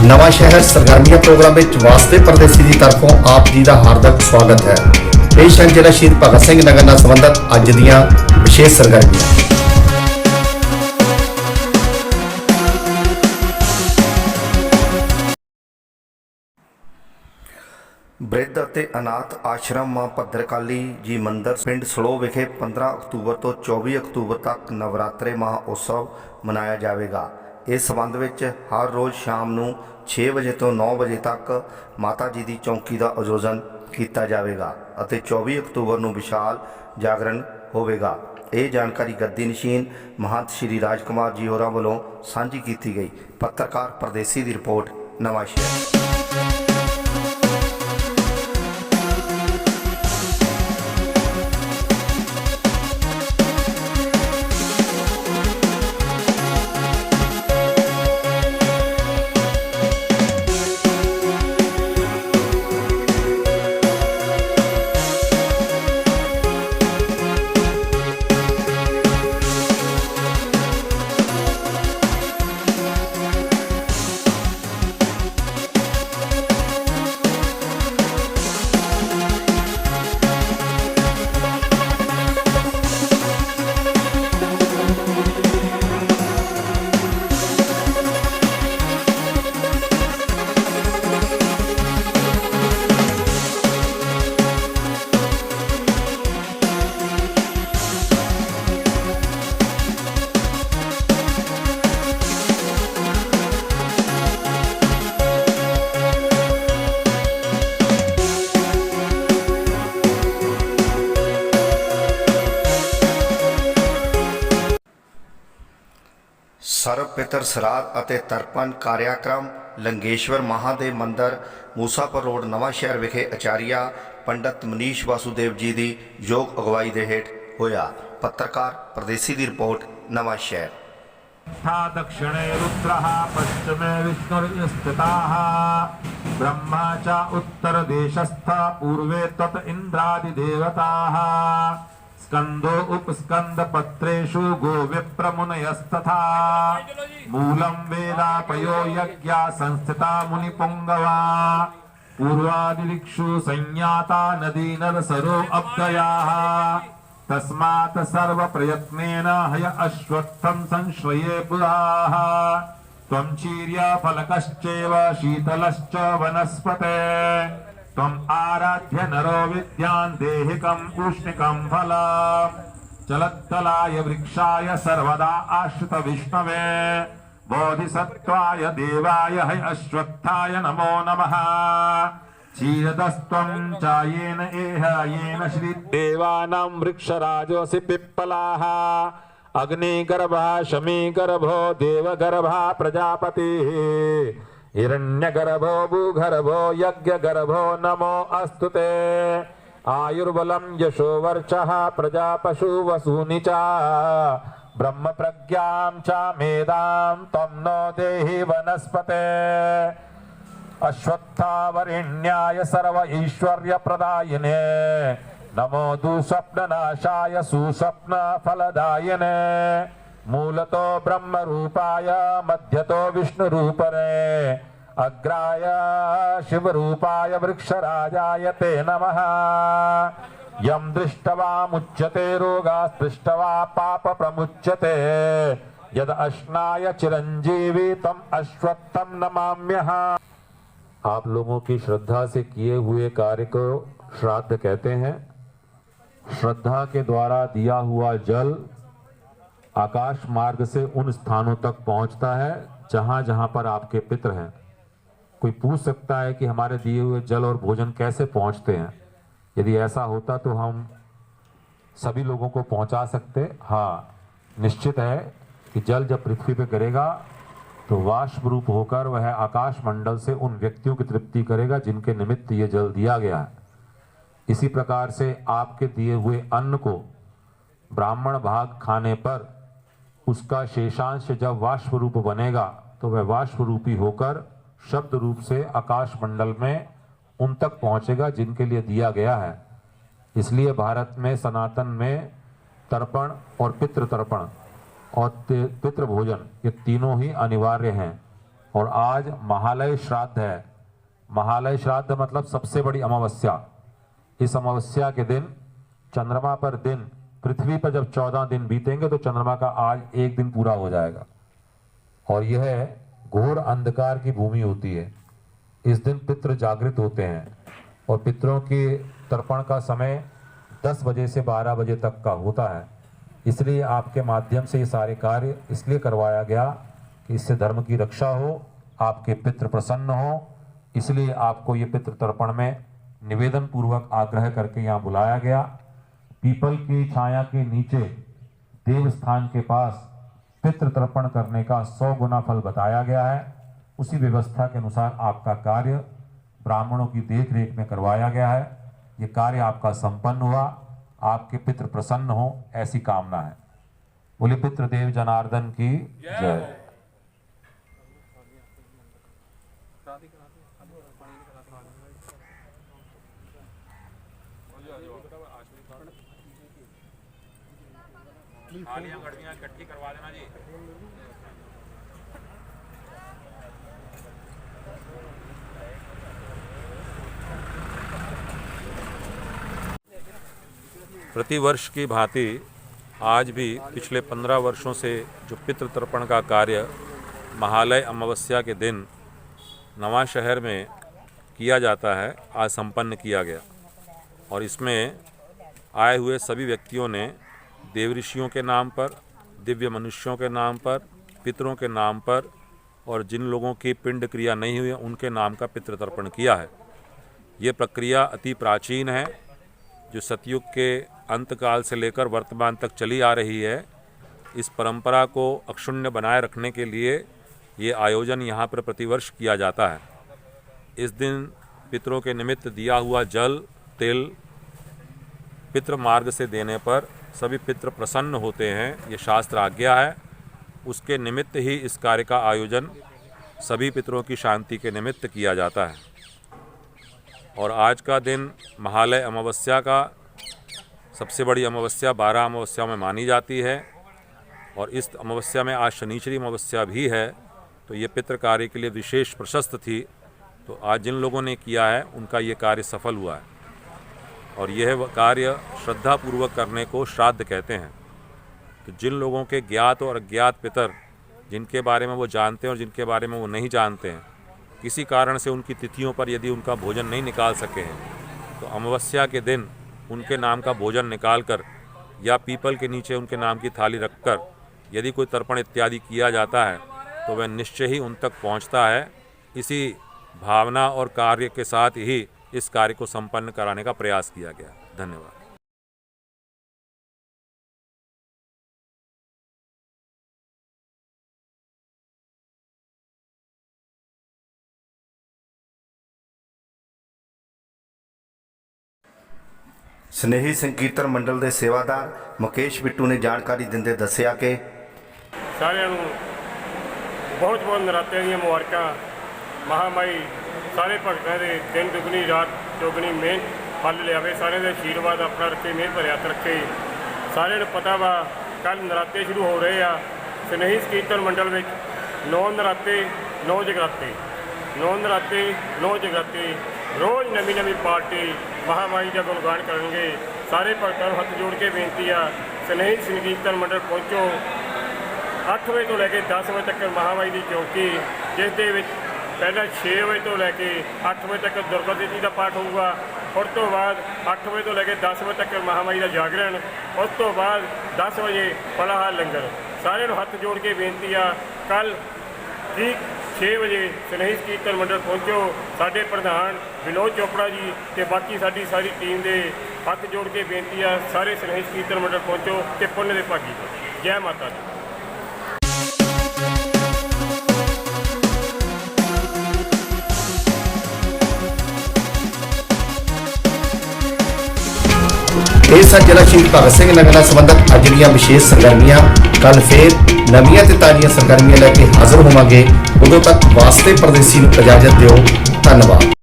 नवा शहर सरगर्मिया प्रोग्राम में वास्ते परदेसी की तरफों आप जी का हार्दिक स्वागत है। पेश हैं जिला शहीद भगत सिंह नगर नाल संबंधित अज दियां विशेष सरगर्मियां। बृद्ध ਅਤੇ अनाथ आश्रम मां भद्रकाली जी मंदिर पिंड सलो विखे 15 अक्तूबर तो 24 अक्तूबर तक नवरात्रे महोत्सव मनाया जाएगा। इस संबंध में हर रोज़ शाम नूं 6 बजे तो 9 बजे तक माता जी की चौकी का आयोजन किया जाएगा और 24 अक्तूबर नूं विशाल जागरण होगा। ये जानकारी गद्दी नशीन महंत श्री राजकुमार जी होरां वालों सांझी की गई। पत्रकार परदेसी की रिपोर्ट नवा शहर। सर्व पितर श्राद्ध ਅਤੇ ਤਰਪਣ कार्यक्रम लंगेश्वर महादेव मंदिर मूसापुर रोड नवा शहर विखे आचार्य पंडित मनीष वासुदेव जी की योग अगवाई के हेठ होया। पत्रकार परदेसी की रिपोर्ट नवा शहर। दक्षिणे रुद्रः पश्चिमे विष्णुर्स्थिताः ब्रह्मा च उत्तरदेशस्थ पूर्वे तत इंद्रादिदेवताः स्कंदो उपस्कंद पत्रेषु गो विप्रमुनयस्तथा मूलं वेदापयो यज्ञा संस्थिता मुनिपुंगवा पूर्वादिदिक्षु संज्ञाता नदी नरसरो अब्दयाः तस्मात् सर्व प्रयत्नेन हय अश्वत्थं संश्रये पुराः त्वं चीर्य फलकश्चैव शीतलश्च वनस्पते त्वम् आराध्य नरो विद्यान् देहिकम् उष्णिकम् फलम् चलत्तलाय वृक्षाय सर्वदा आश्रित विष्णवे बोधिसत्त्वाय देवाय है अश्वत्थाय नमो नमः क्षीरदस्त्वं चायेन एह येन श्रीदेवानां वृक्षराजोऽसि पिप्पलाः अग्निगर्भः शमीगर्भो देवगर्भः प्रजापतिः हिरण्यगर्भो भूगर्भो यज्ञगर्भो नमो अस्तुते आयुर्बलं यशो वर्चः प्रजा पशु वसूनि च ब्रह्म प्रज्ञां च मेधां त्वं नो देहि वनस्पते अश्वत्थावरिण्याय सर्व ऐश्वर्य प्रदायिने नमो दुःस्वप्ननाशाय सुस्वप्न फलदायिने मूलतो ब्रह्म रूपाय मध्यतो विष्णु रूपरे अग्राय शिव रूपाय वृक्षराजाय ते नमः यं दृष्ट्वा मुच्यते रोगास्पृष्ट्वा पाप प्रमुच्यते यद अश्नाय चिरंजीवी तम अश्वत्थं नमाम्यहम्। आप लोगों की श्रद्धा से किए हुए कार्य को श्राद्ध कहते हैं। श्रद्धा के द्वारा दिया हुआ जल आकाश मार्ग से उन स्थानों तक पहुंचता है जहां जहां पर आपके पितर हैं। कोई पूछ सकता है कि हमारे दिए हुए जल और भोजन कैसे पहुंचते हैं। यदि ऐसा होता तो हम सभी लोगों को पहुंचा सकते। हाँ, निश्चित है कि जल जब पृथ्वी पर गिरेगा तो वाष्प रूप होकर वह आकाश मंडल से उन व्यक्तियों की तृप्ति करेगा जिनके निमित्त ये जल दिया गया है। इसी प्रकार से आपके दिए हुए अन्न को ब्राह्मण भाग खाने पर उसका शेषांश जब वाष्प रूप बनेगा तो वह वाष्प रूपी होकर शब्द रूप से आकाश मंडल में उन तक पहुंचेगा जिनके लिए दिया गया है। इसलिए भारत में सनातन में तर्पण और पितृ तर्पण और पितृ भोजन ये तीनों ही अनिवार्य हैं। और आज महालय श्राद्ध है। महालय श्राद्ध मतलब सबसे बड़ी अमावस्या। इस अमावस्या के दिन चंद्रमा पर दिन, पृथ्वी पर जब 14 दिन बीतेंगे तो चंद्रमा का आज एक दिन पूरा हो जाएगा। और यह घोर अंधकार की भूमि होती है। इस दिन पितृ जागृत होते हैं और पितरों के तर्पण का समय 10 बजे से 12 बजे तक का होता है। इसलिए आपके माध्यम से ये सारे कार्य इसलिए करवाया गया कि इससे धर्म की रक्षा हो, आपके पितृ प्रसन्न हो। इसलिए आपको ये पितृ तर्पण में निवेदन पूर्वक आग्रह करके यहाँ बुलाया गया। पीपल की छाया के नीचे देव स्थान के पास पितृ तर्पण करने का 100 गुना फल बताया गया है। उसी व्यवस्था के अनुसार आपका कार्य ब्राह्मणों की देख रेख में करवाया गया है। ये कार्य आपका संपन्न हुआ, आपके पितृ प्रसन्न हो, ऐसी कामना है। बोले पितृदेव जनार्दन की जय। थालियां गड़ियां इकट्ठी करवा देना जी। प्रतिवर्ष की भांति आज भी पिछले 15 वर्षों से जो पितृ तर्पण का कार्य महालय अमावस्या के दिन नवा शहर में किया जाता है, आज संपन्न किया गया। और इसमें आए हुए सभी व्यक्तियों ने देव ऋषियों के नाम पर, दिव्य मनुष्यों के नाम पर, पितरों के नाम पर और जिन लोगों की पिंड क्रिया नहीं हुई उनके नाम का पितृ तर्पण किया है। ये प्रक्रिया अति प्राचीन है, जो सतयुग के अंतकाल से लेकर वर्तमान तक चली आ रही है। इस परंपरा को अक्षुण्य बनाए रखने के लिए ये आयोजन यहाँ पर प्रतिवर्ष किया जाता है। इस दिन पितरों के निमित्त दिया हुआ जल, तिल पितृ मार्ग से देने पर सभी पितृ प्रसन्न होते हैं, ये शास्त्र आज्ञा है। उसके निमित्त ही इस कार्य का आयोजन सभी पितरों की शांति के निमित्त किया जाता है। और आज का दिन महालय अमावस्या का सबसे बड़ी अमावस्या 12 अमावस्या में मानी जाती है। और इस अमावस्या में आज शनिचरी अमावस्या भी है, तो ये पितृ कार्य के लिए विशेष प्रशस्त थी। तो आज जिन लोगों ने किया है उनका ये कार्य सफल हुआ है। और यह कार्य श्रद्धापूर्वक करने को श्राद्ध कहते हैं। तो जिन लोगों के ज्ञात और अज्ञात पितर, जिनके बारे में वो जानते हैं और जिनके बारे में वो नहीं जानते हैं, किसी कारण से उनकी तिथियों पर यदि उनका भोजन नहीं निकाल सके हैं तो अमावस्या के दिन उनके नाम का भोजन निकालकर या पीपल के नीचे उनके नाम की थाली रखकर यदि कोई तर्पण इत्यादि किया जाता है तो वह निश्चय ही उन तक पहुंचता है। इसी भावना और कार्य के साथ ही इस कार्य को संपन्न कराने का प्रयास किया गया। धन्यवाद। स्नेही संकीर्तन मंडल के सेवादार मुकेश बिट्टू ने जानकारी दिंदे दस्सिया कि सारिਆਂ ਨੂੰ बहुत बहुत नराते ਦੀਆਂ ਮੁਬਾਰਕਾਂ। महामाई सारे भगतां ਦੇ दिन दुगनी रात चौगनी ਮਿਹਨਤ फल लियावे। सारे ਦੇ आशीर्वाद अपना रखे, मेहर भरे हथ रखे। सारिਆਂ ਨੂੰ पता वा कल नराते शुरू हो रहे आ। स्नेही संकीर्तन मंडल में 9 नराते 9 जगराते, 9 नराते 9 जगराते, रोज़ नवी नवी पार्टी महामाई का गुणगान करेंगे। सारे भगतों को हथ जोड़ के बेनती आ, स्नेही संकीर्तन मंडल पहुँचो। 8 बजे तो लैके 10 बजे तक महामाई की चौकी, जिस दे विच पहला 6 बजे तो लैके 8 बजे तक दुर्गा देवी का पाठ होगा। उस तो बाद 8 बजे तो लैके 10 बजे तक महामाई का जागरण। उस तो बाद 10 बजे फलाहार लंगर। सारे हथ जोड़ के बेनती आ, कल ठीक 6 बजे स्नेही संकीर्तन मंडल पहुँचो। साडे प्रधान विनोद चोपड़ा जी ते बाकी साडी सारी टीम दे हथ जोड़ के बेनती आ, सारे स्नेही संकीर्तन मंडल पहुँचो ते पुण्य दे भागी बनो। जय माता दी। ਇਹ ਸਨ ਜ਼ਿਲ੍ਹਾ ਸ਼ਹੀਦ ਭਗਤ ਸਿੰਘ ਨਗਰ ਨਾਲ ਸੰਬੰਧਿਤ ਅੱਜ ਦੀਆਂ ਵਿਸ਼ੇਸ਼ ਸਰਗਰਮੀਆਂ। ਕੱਲ ਫੇਰ ਨਵੀਆਂ ਤੇ ਤਾਜ਼ੀਆਂ ਸਰਗਰਮੀਆਂ ਲੈ ਕੇ ਹਾਜ਼ਰ ਹੋਵਾਂਗੇ। ਉਦੋਂ ਤੱਕ ਵਾਸਤੇ ਪਰਦੇਸੀ ਨੂੰ ਇਜਾਜ਼ਤ ਦਿਓ। ਧੰਨਵਾਦ।